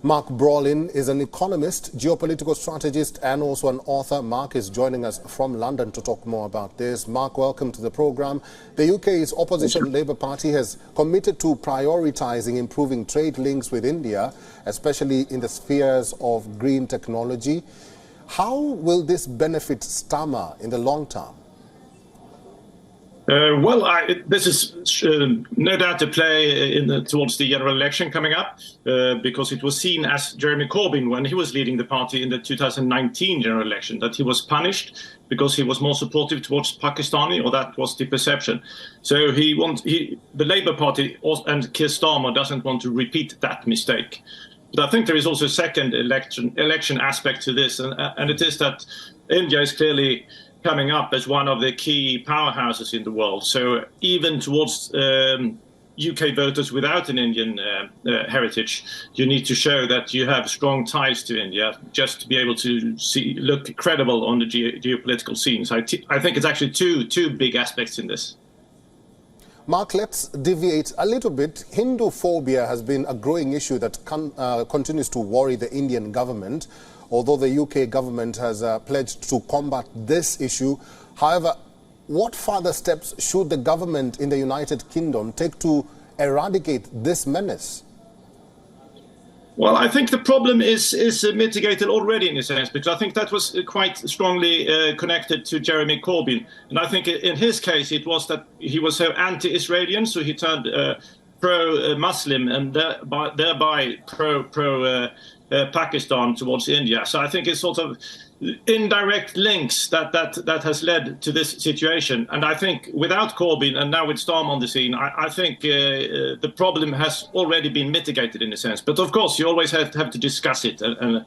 Mark Brolin is an economist, geopolitical strategist and also an author. Mark is joining us from London to talk more about this. Mark, welcome to the program. The UK's opposition Labour Party has committed to prioritising improving trade links with India, especially in the spheres of green technology. How will this benefit Starmer in the long term? This is no doubt to play towards the general election coming up, because it was seen as Jeremy Corbyn, when he was leading the party in the 2019 general election, that he was punished because he was more supportive towards Pakistani, or that was the perception. So the Labour Party and Keir Starmer doesn't want to repeat that mistake. But I think there is also a second election aspect to this, and it is that India is clearly coming up as one of the key powerhouses in the world. So even towards UK voters without an Indian heritage, you need to show that you have strong ties to India just to be able to look credible on the geopolitical scene. So I think it's actually two big aspects in this. Mark, let's deviate a little bit. Hindu phobia has been a growing issue that continues to worry the Indian government, although the UK government has pledged to combat this issue. However, what further steps should the government in the United Kingdom take to eradicate this menace? Well, I think the problem is mitigated already in a sense, because I think that was quite strongly connected to Jeremy Corbyn. And I think in his case, it was that he was so anti-Israeli, so he turned pro-Muslim and thereby pro-Pakistan towards India. So I think it's sort of indirect links that has led to this situation. And I think without Corbyn and now with Starmer on the scene, I think the problem has already been mitigated in a sense. But of course, you always have to discuss it and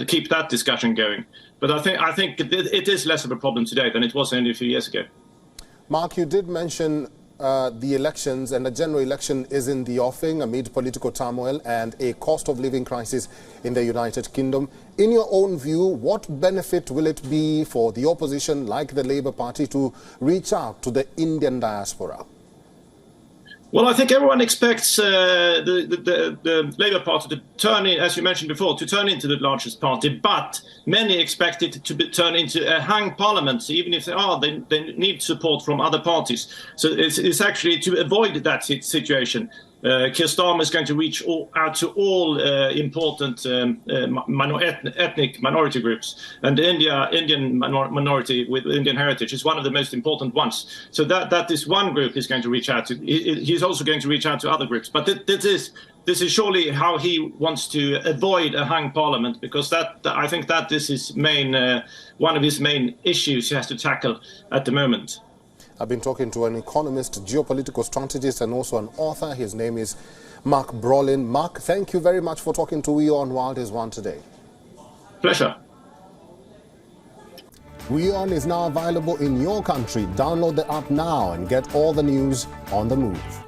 keep that discussion going. But I think it is less of a problem today than it was only a few years ago. Mark, you did mention the elections, and the general election is in the offing amid political turmoil and a cost of living crisis in the United Kingdom. In your own view, what benefit will it be for the opposition, like the Labour Party, to reach out to the Indian diaspora? Well, I think everyone expects the Labour Party to turn in, as you mentioned before, to turn into the largest party, but many expect it to turn into a hung parliament, so even if they need support from other parties. So it's actually to avoid that situation. Keir Starmer is going to reach out to all important ethnic minority groups, and the Indian minority with Indian heritage is one of the most important ones. So that is one group he's going to reach out to. He's also going to reach out to other groups. But this is surely how he wants to avoid a hung parliament, because I think that is his one of his main issues he has to tackle at the moment. I've been talking to an economist, geopolitical strategist and also an author. His name is Mark Brolin. Mark, thank you very much for talking to WION World is One today. Pleasure. WION is now available in your country. Download the app now and get all the news on the move.